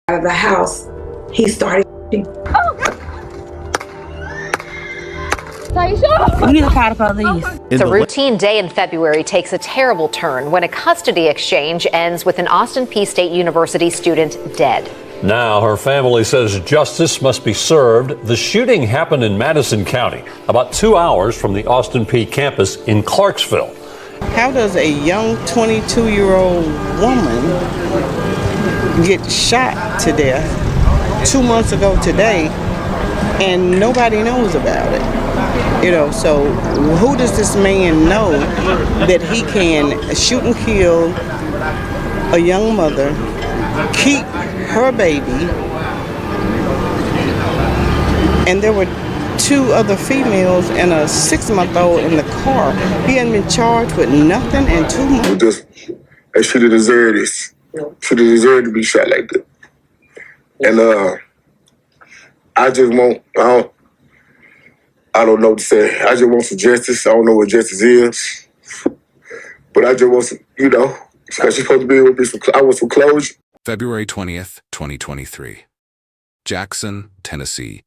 out of the house, he started. Taiisha! We need to call the police. A routine day in February takes a terrible turn when a custody exchange ends with an Austin Peay State University student dead. Now her family says justice must be served. The shooting happened in Madison County, about 2 hours from the Austin Peay campus in Clarksville. How does a young 22-year-old woman get shot to death 2 months ago today and nobody knows about it? So who does this man know that he can shoot and kill a young mother, keep her baby, and there were 2 other females and a 6-month-old in the car. He hadn't been charged with nothing in 2 months. And should have deserved this. Should have deserved to be shot like that. And I just want, I don't know what to say. I just want some justice. I don't know what justice is. But I just want some, because she's supposed to be with me. I want some closure. February 20th, 2023. Jackson, Tennessee.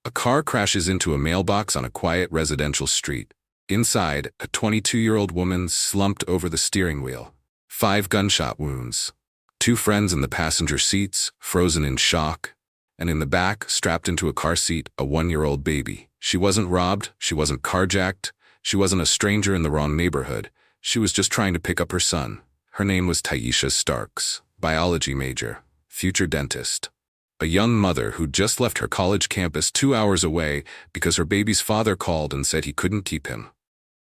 A car crashes into a mailbox on a quiet residential street. Inside, a 22-year-old woman slumped over the steering wheel. 5 gunshot wounds. 2 friends in the passenger seats, frozen in shock. And in the back, strapped into a car seat, a 1-year-old baby. She wasn't robbed, she wasn't carjacked, she wasn't a stranger in the wrong neighborhood. She was just trying to pick up her son. Her name was Taiisha Starks, biology major, future dentist. A young mother who'd just left her college campus 2 hours away because her baby's father called and said he couldn't keep him.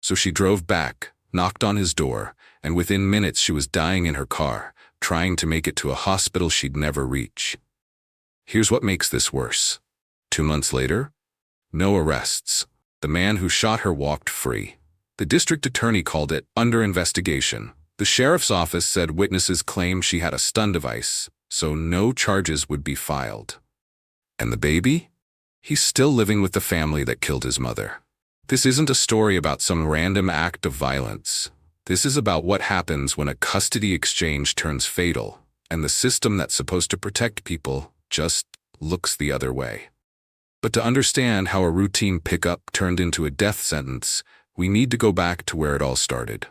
So she drove back, knocked on his door, and within minutes she was dying in her car, trying to make it to a hospital she'd never reach. Here's what makes this worse. 2 months later, no arrests. The man who shot her walked free. The district attorney called it under investigation. The sheriff's office said witnesses claimed she had a stun device, so no charges would be filed. And the baby? He's still living with the family that killed his mother. This isn't a story about some random act of violence. This is about what happens when a custody exchange turns fatal, and the system that's supposed to protect people just looks the other way. But to understand how a routine pickup turned into a death sentence, we need to go back to where it all started.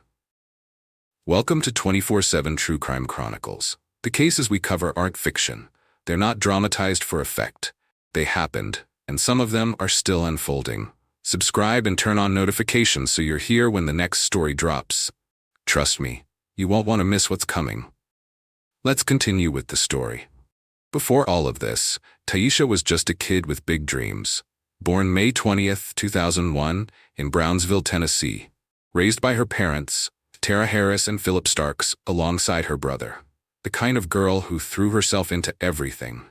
Welcome to 24/7 True Crime Chronicles. The cases we cover aren't fiction. They're not dramatized for effect. They happened, and some of them are still unfolding. Subscribe and turn on notifications so you're here when the next story drops. Trust me, you won't want to miss what's coming. Let's continue with the story. Before all of this, Taiisha was just a kid with big dreams. Born May 20th, 2001, in Brownsville, Tennessee. Raised by her parents, Tara Harris and Philip Starks, alongside her brother. The kind of girl who threw herself into everything.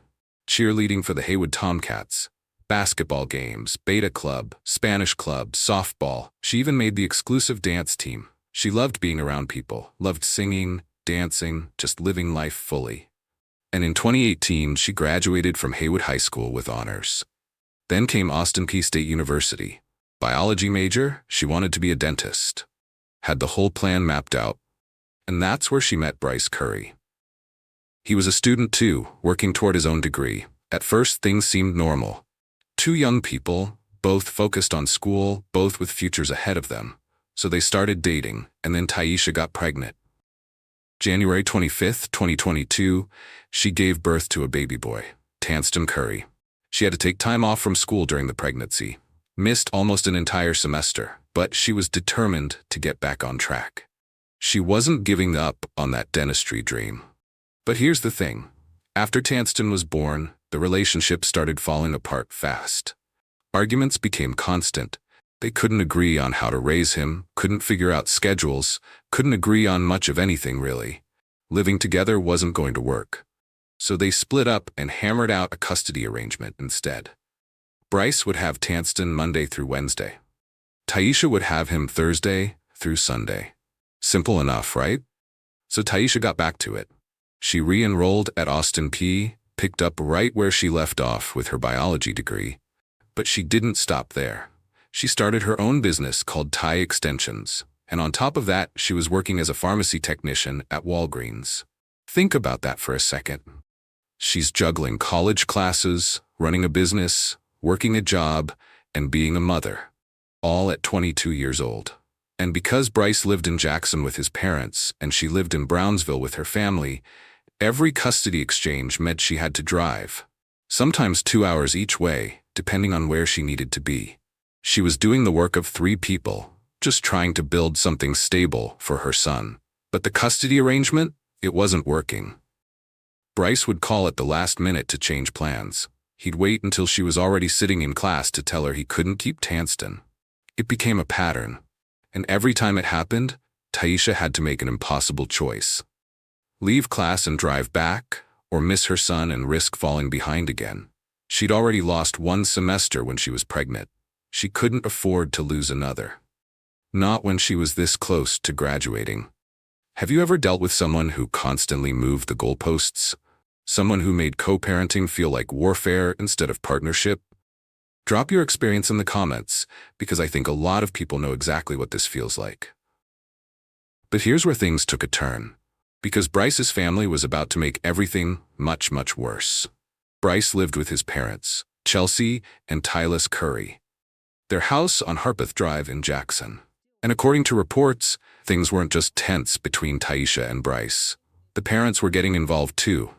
Cheerleading for the Haywood Tomcats, basketball games, beta club, Spanish club, softball. She even made the exclusive dance team. She loved being around people, loved singing, dancing, just living life fully. And in 2018, she graduated from Haywood High School with honors. Then came Austin Peay State University. Biology major, she wanted to be a dentist. Had the whole plan mapped out. And that's where she met Tylus Curry. He was a student too, working toward his own degree. At first, things seemed normal. 2 young people, both focused on school, both with futures ahead of them. So they started dating, and then Taiisha got pregnant. January 25th, 2022, she gave birth to a baby boy, Tylus Curry. She had to take time off from school during the pregnancy. Missed almost an entire semester, but she was determined to get back on track. She wasn't giving up on that dentistry dream. But here's the thing. After Tylus was born, the relationship started falling apart fast. Arguments became constant. They couldn't agree on how to raise him, couldn't figure out schedules, couldn't agree on much of anything really. Living together wasn't going to work. So they split up and hammered out a custody arrangement instead. Bryce would have Tylus Monday through Wednesday. Taiisha would have him Thursday through Sunday. Simple enough, right? So Taiisha got back to it. She re-enrolled at Austin Peay, picked up right where she left off with her biology degree. But she didn't stop there. She started her own business called Ty Extensions, and on top of that, she was working as a pharmacy technician at Walgreens. Think about that for a second. She's juggling college classes, running a business, working a job, and being a mother, all at 22 years old. And because Bryce lived in Jackson with his parents and she lived in Brownsville with her family, every custody exchange meant she had to drive, sometimes 2 hours each way, depending on where she needed to be. She was doing the work of 3 people, just trying to build something stable for her son. But the custody arrangement, it wasn't working. Bryce would call at the last minute to change plans. He'd wait until she was already sitting in class to tell her he couldn't keep Tanston. It became a pattern, and every time it happened, Taiisha had to make an impossible choice. Leave class and drive back, or miss her son and risk falling behind again. She'd already lost 1 semester when she was pregnant. She couldn't afford to lose another. Not when she was this close to graduating. Have you ever dealt with someone who constantly moved the goalposts? Someone who made co-parenting feel like warfare instead of partnership? Drop your experience in the comments, because I think a lot of people know exactly what this feels like. But here's where things took a turn, because Bryce's family was about to make everything much, much worse. Bryce lived with his parents, Chelsea and Tylus Curry. Their house on Harpeth Drive in Jackson. And according to reports, things weren't just tense between Taiisha and Bryce. The parents were getting involved too.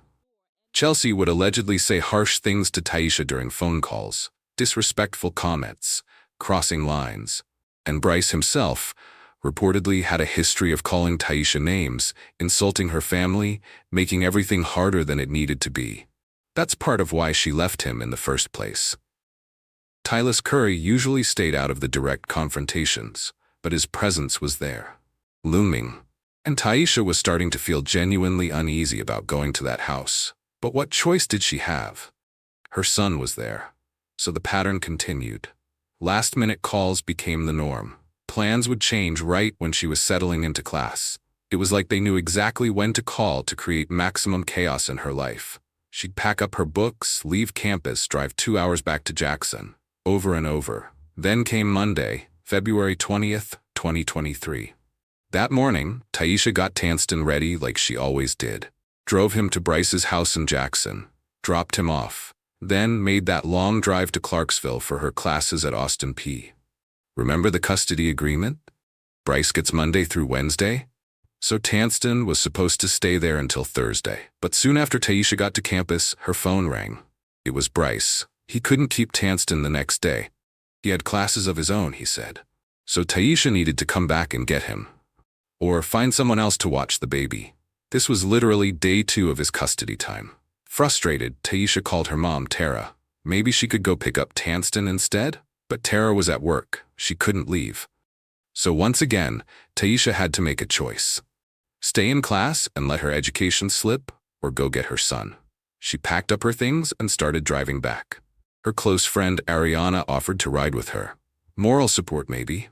Chelsea would allegedly say harsh things to Taiisha during phone calls, disrespectful comments, crossing lines. And Bryce himself reportedly had a history of calling Taiisha names, insulting her family, making everything harder than it needed to be. That's part of why she left him in the first place. Tylus Curry usually stayed out of the direct confrontations, but his presence was there, looming. And Taiisha was starting to feel genuinely uneasy about going to that house. But what choice did she have? Her son was there, so the pattern continued. Last-minute calls became the norm. Plans would change right when she was settling into class. It was like they knew exactly when to call to create maximum chaos in her life. She'd pack up her books, leave campus, drive 2 hours back to Jackson, over and over. Then came Monday, February 20th, 2023. That morning, Taiisha got Tanston ready like she always did. Drove him to Bryce's house in Jackson, dropped him off, then made that long drive to Clarksville for her classes at Austin P. Remember the custody agreement? Bryce gets Monday through Wednesday? So Tanston was supposed to stay there until Thursday. But soon after Taiisha got to campus, her phone rang. It was Bryce. He couldn't keep Tanston the next day. He had classes of his own, he said. So Taiisha needed to come back and get him. Or find someone else to watch the baby. This was literally day 2 of his custody time. Frustrated, Taiisha called her mom, Tara. Maybe she could go pick up Tanston instead? But Tara was at work. She couldn't leave. So once again, Taiisha had to make a choice. Stay in class and let her education slip, or go get her son. She packed up her things and started driving back. Her close friend Ariana offered to ride with her. Moral support maybe.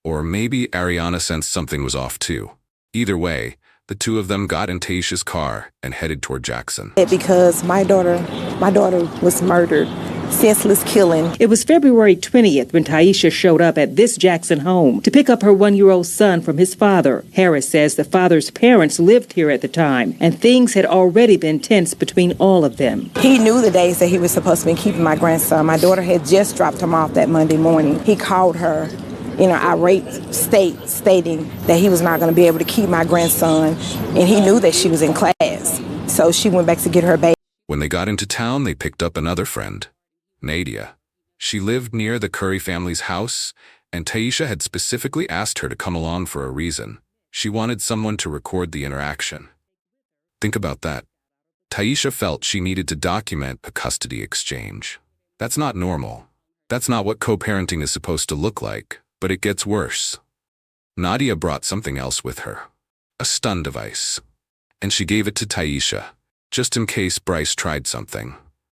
Or maybe Ariana sensed something was off too. Either way, the two of them got in Taisha's car and headed toward Jackson. Because my daughter was murdered. Senseless killing. It was February 20th when Taiisha showed up at this Jackson home to pick up her 1-year-old son from his father. Harris says the father's parents lived here at the time, and things had already been tense between all of them. He knew the days that he was supposed to be keeping my grandson. My daughter had just dropped him off that Monday morning. He called her, irate stating that he was not going to be able to keep my grandson, and he knew that she was in class. So she went back to get her baby. When they got into town, they picked up another friend, Nadia. She lived near the Curry family's house, and Taiisha had specifically asked her to come along for a reason. She wanted someone to record the interaction. Think about that. Taiisha felt she needed to document a custody exchange. That's not normal. That's not what co-parenting is supposed to look like, but it gets worse. Nadia brought something else with her, a stun device, and she gave it to Taiisha, just in case Bryce tried something.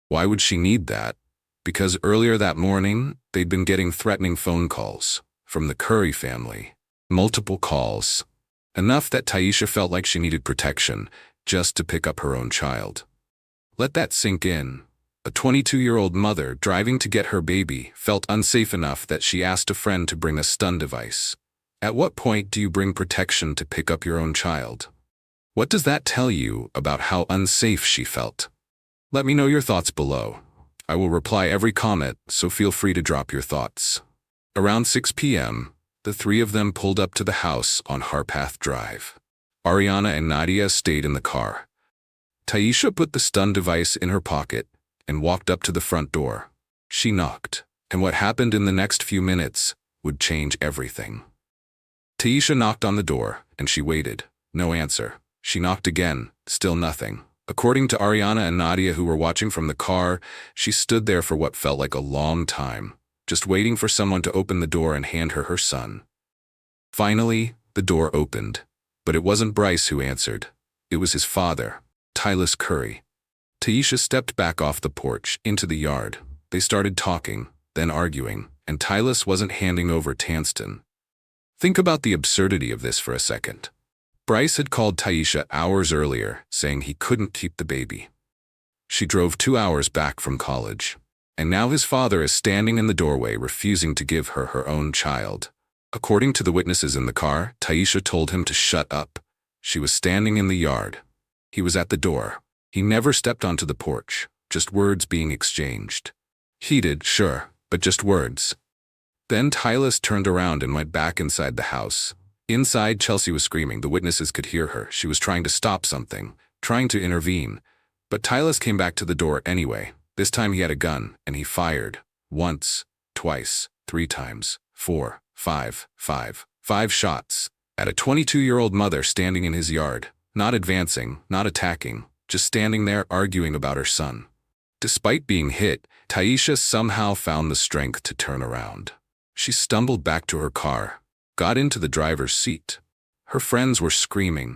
Why would she need that? Because earlier that morning, they'd been getting threatening phone calls from the Curry family. Multiple calls. Enough that Taiisha felt like she needed protection just to pick up her own child. Let that sink in. A 22-year-old mother driving to get her baby felt unsafe enough that she asked a friend to bring a stun device. At what point do you bring protection to pick up your own child? What does that tell you about how unsafe she felt? Let me know your thoughts below. I will reply every comment, so feel free to drop your thoughts. Around 6 p.m., the three of them pulled up to the house on Harpeth Drive. Ariana and Nadia stayed in the car. Taiisha put the stun device in her pocket and walked up to the front door. She knocked, and what happened in the next few minutes would change everything. Taiisha knocked on the door, and she waited. No answer. She knocked again, still nothing. According to Ariana and Nadia, who were watching from the car, she stood there for what felt like a long time, just waiting for someone to open the door and hand her her son. Finally, the door opened, but it wasn't Bryce who answered. It was his father, Tylus Curry. Taiisha stepped back off the porch, into the yard. They started talking, then arguing, and Tylus wasn't handing over Tanston. Think about the absurdity of this for a second. Bryce had called Taiisha hours earlier, saying he couldn't keep the baby. She drove 2 hours back from college, and now his father is standing in the doorway refusing to give her her own child. According to the witnesses in the car, Taiisha told him to shut up. She was standing in the yard. He was at the door. He never stepped onto the porch, just words being exchanged. Heated, sure, but just words. Then Tylus turned around and went back inside the house. Inside, Chelsea was screaming. The witnesses could hear her. She was trying to stop something, trying to intervene. But Tylus came back to the door anyway. This time he had a gun, and he fired. Once, twice, 3 times, 4, 5 shots at a 22-year-old mother standing in his yard, not advancing, not attacking, just standing there arguing about her son. Despite being hit, Taiisha somehow found the strength to turn around. She stumbled back to her car, got into the driver's seat. Her friends were screaming.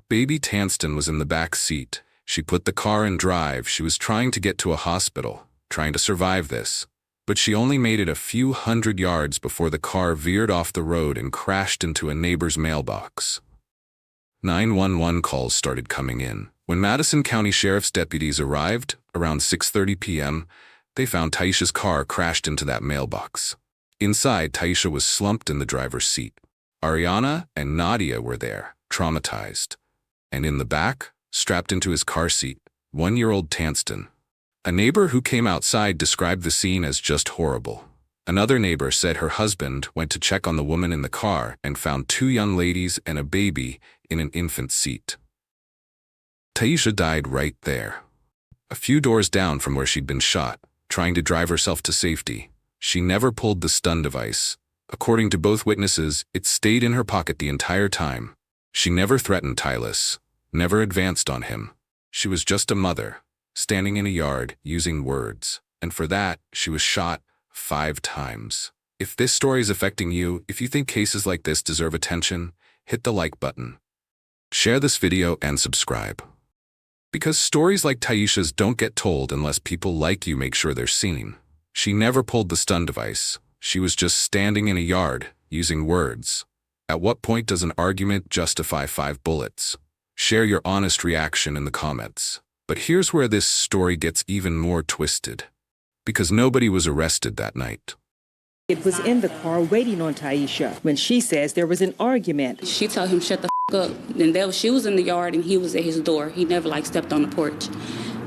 Baby Tanston was in the back seat. She put the car in drive. She was trying to get to a hospital, trying to survive this. But she only made it a few hundred yards before the car veered off the road and crashed into a neighbor's mailbox. 911 calls started coming in. When Madison County Sheriff's deputies arrived, around 6:30 p.m., they found Taiisha's car crashed into that mailbox. Inside, Taiisha was slumped in the driver's seat. Ariana and Nadia were there, traumatized. And in the back, strapped into his car seat, 1-year-old Tanston. A neighbor who came outside described the scene as just horrible. Another neighbor said her husband went to check on the woman in the car and found 2 young ladies and a baby in an infant seat. Taiisha died right there. A few doors down from where she'd been shot, trying to drive herself to safety. She never pulled the stun device. According to both witnesses, it stayed in her pocket the entire time. She never threatened Tylus, never advanced on him. She was just a mother, standing in a yard, using words. And for that, she was shot 5 times. If this story is affecting you, if you think cases like this deserve attention, hit the like button. Share this video and subscribe. Because stories like Taiisha's don't get told unless people like you make sure they're seen. She never pulled the stun device. She was just standing in a yard, using words. At what point does an argument justify 5 bullets? Share your honest reaction in the comments. But here's where this story gets even more twisted. Because nobody was arrested that night. It was in the car waiting on Taiisha when she says there was an argument. She told him shut the up. And she was in the yard and he was at his door. He never stepped on the porch.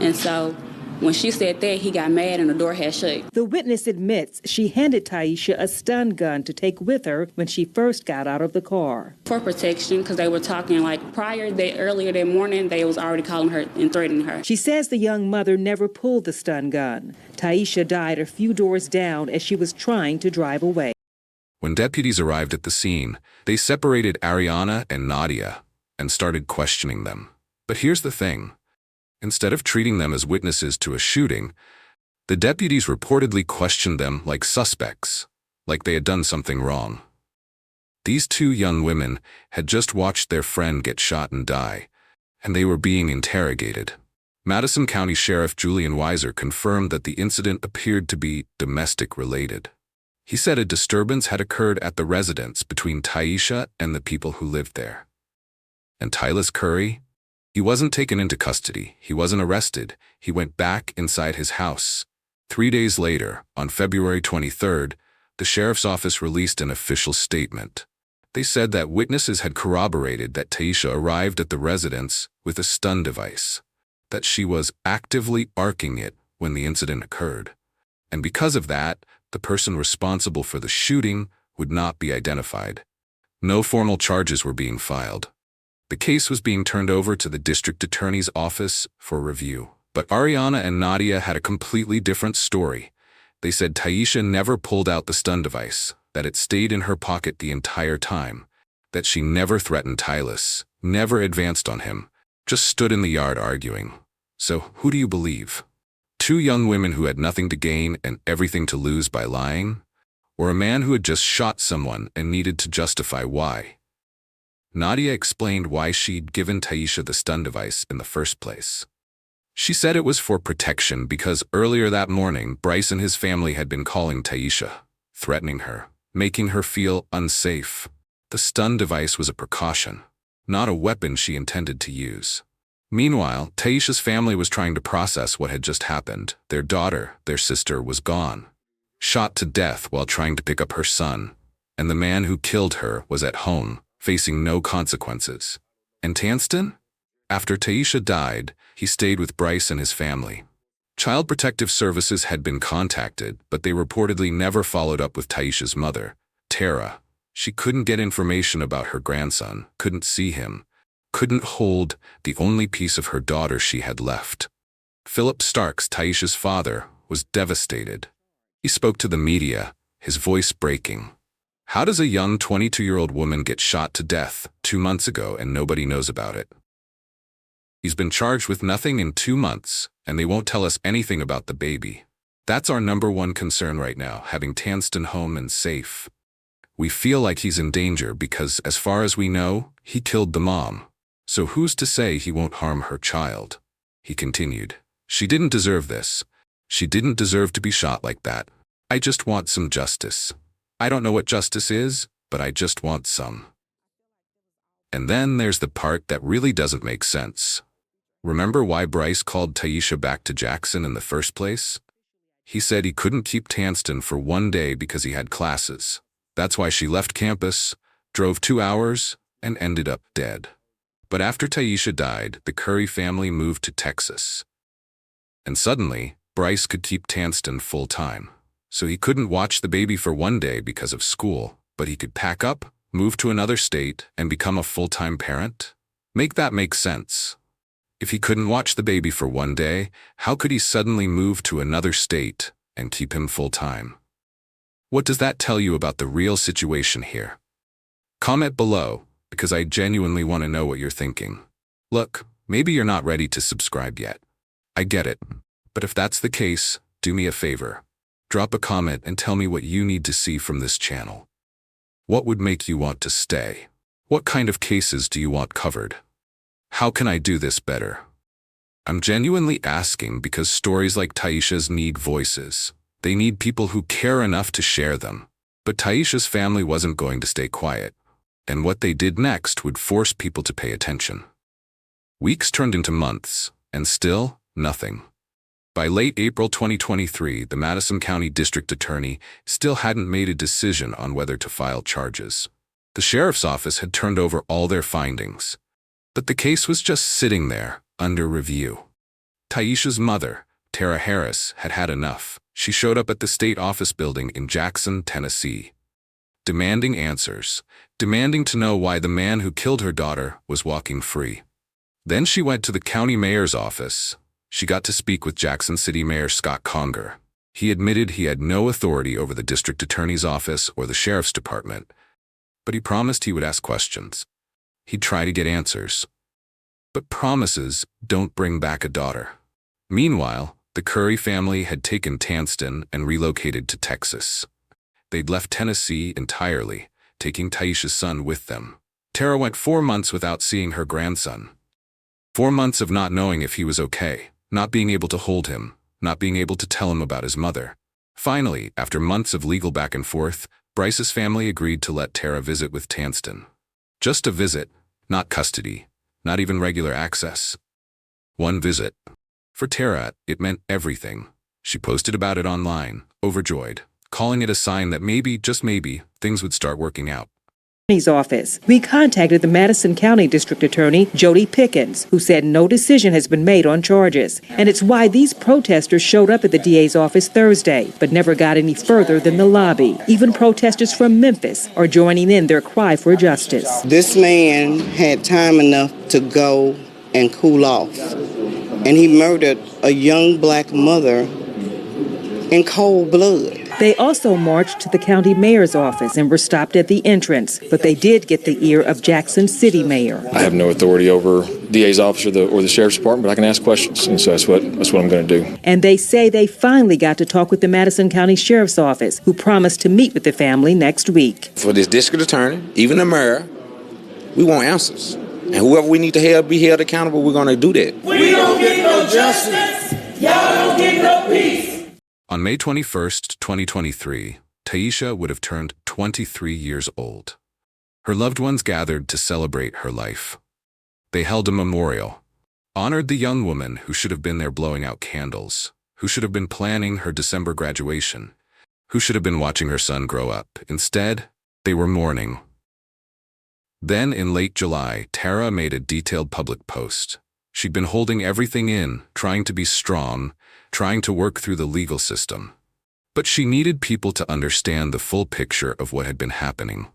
And so when she said that, he got mad and the door had shut. The witness admits she handed Taiisha a stun gun to take with her when she first got out of the car. For protection, because they were talking earlier that morning, they was already calling her and threatening her. She says the young mother never pulled the stun gun. Taiisha died a few doors down as she was trying to drive away. When deputies arrived at the scene, they separated Ariana and Nadia and started questioning them. But here's the thing. Instead of treating them as witnesses to a shooting, the deputies reportedly questioned them like suspects, like they had done something wrong. These 2 young women had just watched their friend get shot and die, and they were being interrogated. Madison County Sheriff Julian Weiser confirmed that the incident appeared to be domestic-related. He said a disturbance had occurred at the residence between Taiisha and the people who lived there. And Tylus Curry? He wasn't taken into custody. He wasn't arrested. He went back inside his house. 3 days later, on February 23rd, the sheriff's office released an official statement. They said that witnesses had corroborated that Taiisha arrived at the residence with a stun device. that she was actively arcing it when the incident occurred. And because of that, the person responsible for the shooting would not be identified. No formal charges were being filed. The case was being turned over to the district attorney's office for review. But Ariana and Nadia had a completely different story. They said Taiisha never pulled out the stun device, that it stayed in her pocket the entire time, that she never threatened Tylus, never advanced on him, just stood in the yard arguing. So who do you believe? Two young women who had nothing to gain and everything to lose by lying? Or a man who had just shot someone and needed to justify why? Nadia explained why she'd given Taiisha the stun device in the first place. She said it was for protection because earlier that morning, Bryce and his family had been calling Taiisha, threatening her, making her feel unsafe. The stun device was a precaution, not a weapon she intended to use. Meanwhile, Taiisha's family was trying to process what had just happened. Their daughter, their sister, was gone, shot to death while trying to pick up her son, and the man who killed her was at home, facing no consequences. And Tanston? After Taiisha died, he stayed with Bryce and his family. Child Protective Services had been contacted, but they reportedly never followed up with Taiisha's mother, Tara. She couldn't get information about her grandson, couldn't see him, couldn't hold the only piece of her daughter she had left. Philip Starks, Taiisha's father, was devastated. He spoke to the media, his voice breaking. How does a young 22-year-old woman get shot to death 2 months ago and nobody knows about it? He's been charged with nothing in 2 months, and they won't tell us anything about the baby. That's our #1 concern right now, having Tanston home and safe. We feel like he's in danger because, as far as we know, he killed the mom. So who's to say he won't harm her child? He continued. She didn't deserve this. She didn't deserve to be shot like that. I just want some justice. I don't know what justice is, but I just want some. And then there's the part that really doesn't make sense. Remember why Bryce called Taiisha back to Jackson in the first place? He said he couldn't keep Tanston for 1 day because he had classes. That's why she left campus, drove 2 hours, and ended up dead. But after Taiisha died, the Curry family moved to Texas. And suddenly, Bryce could keep Tanston full-time. So he couldn't watch the baby for 1 day because of school, but he could pack up, move to another state, and become a full-time parent? Make that make sense. If he couldn't watch the baby for 1 day, how could he suddenly move to another state and keep him full-time? What does that tell you about the real situation here? Comment below, because I genuinely want to know what you're thinking. Look, maybe you're not ready to subscribe yet. I get it. But if that's the case, do me a favor. Drop a comment and tell me what you need to see from this channel. What would make you want to stay? What kind of cases do you want covered? How can I do this better? I'm genuinely asking because stories like Taiisha's need voices. They need people who care enough to share them. But Taiisha's family wasn't going to stay quiet. And what they did next would force people to pay attention. Weeks turned into months, and still, nothing. By late April 2023, the Madison County District Attorney still hadn't made a decision on whether to file charges. The sheriff's office had turned over all their findings. But the case was just sitting there, under review. Taiisha's mother, Tara Harris, had had enough. She showed up at the state office building in Jackson, Tennessee, demanding answers, demanding to know why the man who killed her daughter was walking free. Then she went to the county mayor's office. She got to speak with Jackson City Mayor Scott Conger. He admitted he had no authority over the district attorney's office or the sheriff's department, but he promised he would ask questions. He'd try to get answers. But promises don't bring back a daughter. Meanwhile, the Curry family had taken Tanston and relocated to Texas. They'd left Tennessee entirely, taking Taiisha's son with them. Tara went 4 months without seeing her grandson. 4 months of not knowing if he was okay, not being able to hold him, not being able to tell him about his mother. Finally, after months of legal back and forth, Bryce's family agreed to let Tara visit with Tanston. Just a visit, not custody, not even regular access. One visit. For Tara, it meant everything. She posted about it online, overjoyed, calling it a sign that maybe, just maybe, things would start working out. Attorney's Office. We contacted the Madison County District Attorney, Jody Pickens, who said no decision has been made on charges. And it's why these protesters showed up at the DA's office Thursday, but never got any further than the lobby. Even protesters from Memphis are joining in their cry for justice. This man had time enough to go and cool off, and he murdered a young black mother in cold blood. They also marched to the county mayor's office and were stopped at the entrance, but they did get the ear of Jackson City Mayor. I have no authority over DA's office or the sheriff's department, but I can ask questions, and so that's what I'm going to do. And they say they finally got to talk with the Madison County Sheriff's Office, who promised to meet with the family next week. For this district attorney, even the mayor, we want answers. And whoever we need to be held accountable, we're going to do that. We don't get no justice. Y'all don't get no peace. On May 21st, 2023, Taiisha would have turned 23 years old. Her loved ones gathered to celebrate her life. They held a memorial, honored the young woman who should have been there blowing out candles, who should have been planning her December graduation, who should have been watching her son grow up. Instead, they were mourning. Then, in late July, Tara made a detailed public post. She'd been holding everything in, trying to be strong, trying to work through the legal system. But she needed people to understand the full picture of what had been happening.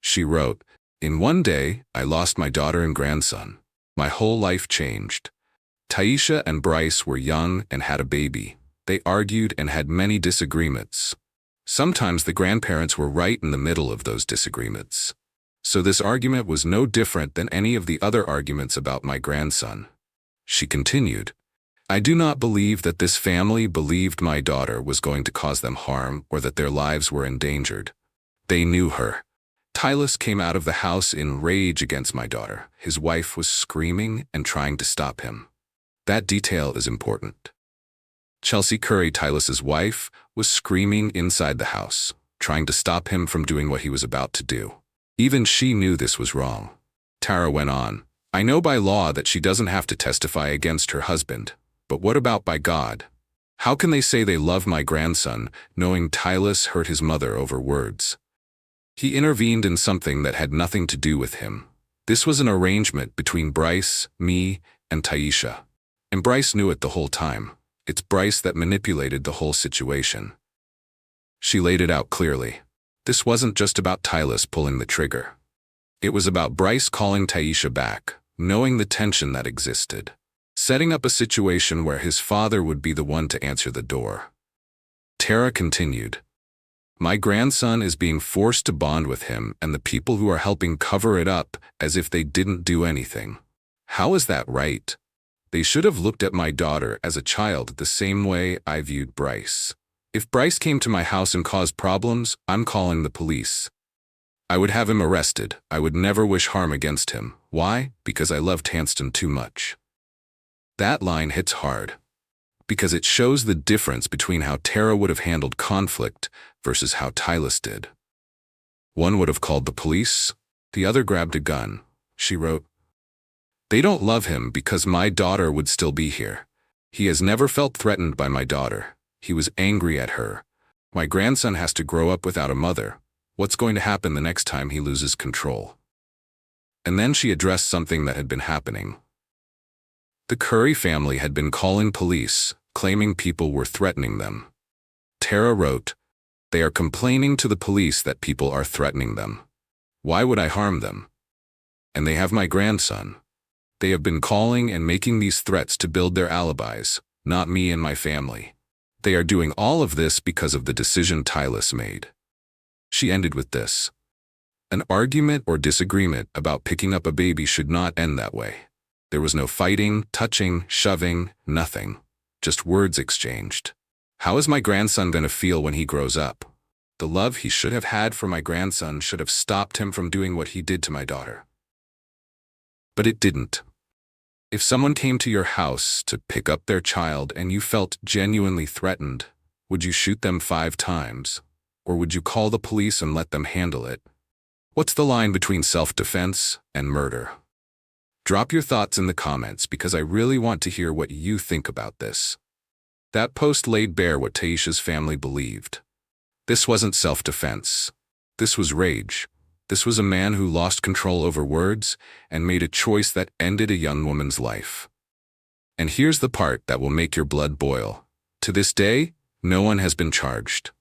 She wrote, "In one day, I lost my daughter and grandson. My whole life changed. Taiisha and Bryce were young and had a baby. They argued and had many disagreements. Sometimes the grandparents were right in the middle of those disagreements. So this argument was no different than any of the other arguments about my grandson." She continued, "I do not believe that this family believed my daughter was going to cause them harm or that their lives were endangered. They knew her. Tylus came out of the house in rage against my daughter. His wife was screaming and trying to stop him. That detail is important. Chelsea Curry, Tylus's wife, was screaming inside the house, trying to stop him from doing what he was about to do. Even she knew this was wrong." Tara went on, "I know by law that she doesn't have to testify against her husband. But what about by God? How can they say they love my grandson, knowing Tylus hurt his mother over words? He intervened in something that had nothing to do with him. This was an arrangement between Bryce, me, and Taiisha. And Bryce knew it the whole time. It's Bryce that manipulated the whole situation." She laid it out clearly. This wasn't just about Tylus pulling the trigger. It was about Bryce calling Taiisha back, knowing the tension that existed, setting up a situation where his father would be the one to answer the door. Tara continued, "My grandson is being forced to bond with him and the people who are helping cover it up as if they didn't do anything. How is that right? They should have looked at my daughter as a child the same way I viewed Bryce. If Bryce came to my house and caused problems, I'm calling the police. I would have him arrested. I would never wish harm against him. Why? Because I loved Hanston too much." That line hits hard, because it shows the difference between how Tara would have handled conflict versus how Tylus did. One would have called the police, the other grabbed a gun. She wrote, "They don't love him because my daughter would still be here. He has never felt threatened by my daughter. He was angry at her. My grandson has to grow up without a mother. What's going to happen the next time he loses control?" And then she addressed something that had been happening. The Curry family had been calling police, claiming people were threatening them. Tara wrote, "They are complaining to the police that people are threatening them. Why would I harm them? And they have my grandson. They have been calling and making these threats to build their alibis, not me and my family. They are doing all of this because of the decision Tylus made." She ended with this, "An argument or disagreement about picking up a baby should not end that way. There was no fighting, touching, shoving, nothing. Just words exchanged. How is my grandson going to feel when he grows up? The love he should have had for my grandson should have stopped him from doing what he did to my daughter. But it didn't. If someone came to your house to pick up their child and you felt genuinely threatened, would you shoot them 5 times? Or would you call the police and let them handle it? What's the line between self-defense and murder? Drop your thoughts in the comments because I really want to hear what you think about this. That post laid bare what Taiisha's family believed. This wasn't self-defense. This was rage. This was a man who lost control over words and made a choice that ended a young woman's life. And here's the part that will make your blood boil. To this day, no one has been charged.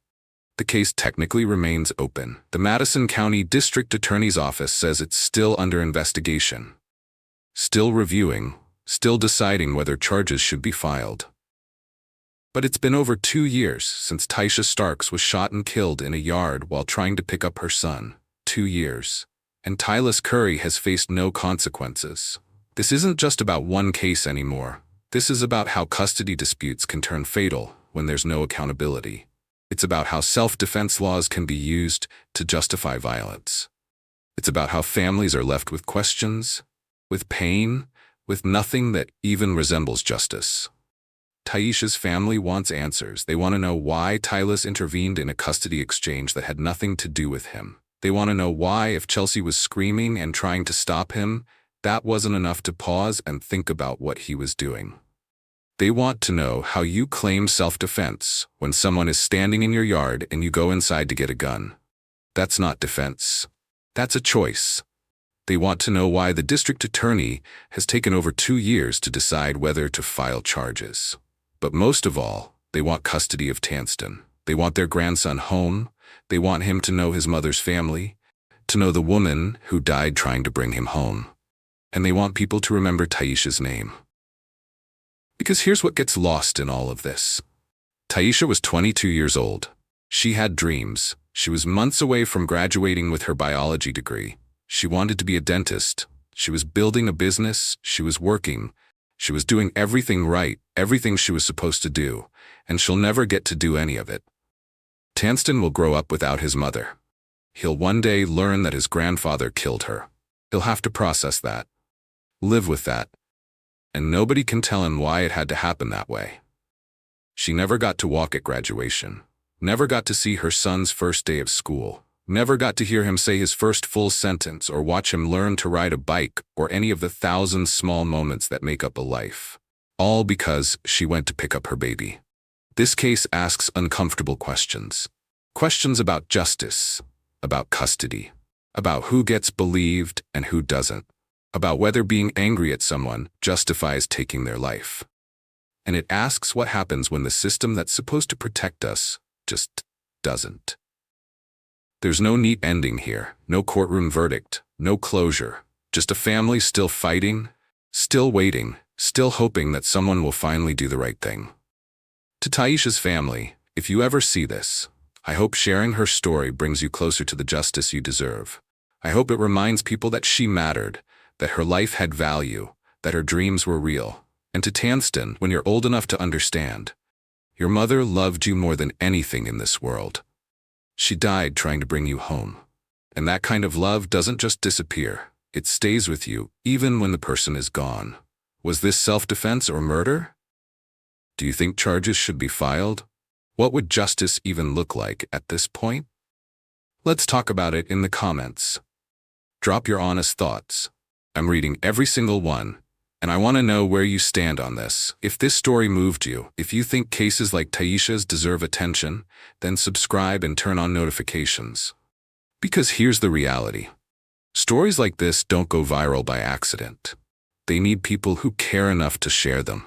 The case technically remains open. The Madison County District Attorney's Office says it's still under investigation, still reviewing, still deciding whether charges should be filed. But it's been over 2 years since Taiisha Starks was shot and killed in a yard while trying to pick up her son. 2 years. And Tylus Curry has faced no consequences. This isn't just about one case anymore. This is about how custody disputes can turn fatal when there's no accountability. It's about how self-defense laws can be used to justify violence. It's about how families are left with questions, with pain, with nothing that even resembles justice. Taiisha's family wants answers. They want to know why Tylus intervened in a custody exchange that had nothing to do with him. They want to know why, if Chelsea was screaming and trying to stop him, that wasn't enough to pause and think about what he was doing. They want to know how you claim self-defense when someone is standing in your yard and you go inside to get a gun. That's not defense. That's a choice. They want to know why the district attorney has taken over 2 years to decide whether to file charges. But most of all, they want custody of Tanston. They want their grandson home. They want him to know his mother's family, to know the woman who died trying to bring him home. And they want people to remember Taiisha's name. Because here's what gets lost in all of this. Taiisha was 22 years old. She had dreams. She was months away from graduating with her biology degree. She wanted to be a dentist. She was building a business. She was working. She was doing everything right, everything she was supposed to do, and she'll never get to do any of it. Tanston will grow up without his mother. He'll one day learn that his grandfather killed her. He'll have to process that, live with that, and nobody can tell him why it had to happen that way. She never got to walk at graduation, never got to see her son's first day of school, never got to hear him say his first full sentence or watch him learn to ride a bike or any of the thousand small moments that make up a life. All because she went to pick up her baby. This case asks uncomfortable questions. Questions about justice, about custody, about who gets believed and who doesn't, about whether being angry at someone justifies taking their life. And it asks what happens when the system that's supposed to protect us just doesn't. There's no neat ending here, no courtroom verdict, no closure, just a family still fighting, still waiting, still hoping that someone will finally do the right thing. To Taiisha's family, if you ever see this, I hope sharing her story brings you closer to the justice you deserve. I hope it reminds people that she mattered, that her life had value, that her dreams were real. And to Tanston, when you're old enough to understand, your mother loved you more than anything in this world. She died trying to bring you home. And that kind of love doesn't just disappear. It stays with you, even when the person is gone. Was this self-defense or murder? Do you think charges should be filed? What would justice even look like at this point? Let's talk about it in the comments. Drop your honest thoughts. I'm reading every single one, and I want to know where you stand on this. If this story moved you, if you think cases like Taiisha's deserve attention, then subscribe and turn on notifications. Because here's the reality. Stories like this don't go viral by accident. They need people who care enough to share them.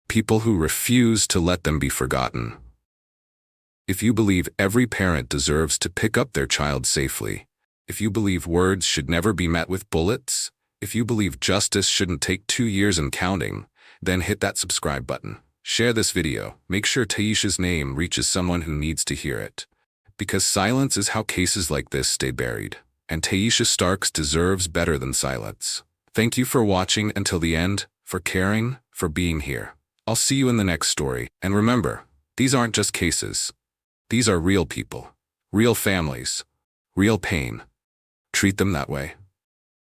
People who refuse to let them be forgotten. If you believe every parent deserves to pick up their child safely, if you believe words should never be met with bullets, if you believe justice shouldn't take 2 years and counting, then hit that subscribe button. Share this video. Make sure Taiisha's name reaches someone who needs to hear it. Because silence is how cases like this stay buried. And Taiisha Starks deserves better than silence. Thank you for watching until the end, for caring, for being here. I'll see you in the next story. And remember, these aren't just cases. These are real people, real families, real pain. Treat them that way.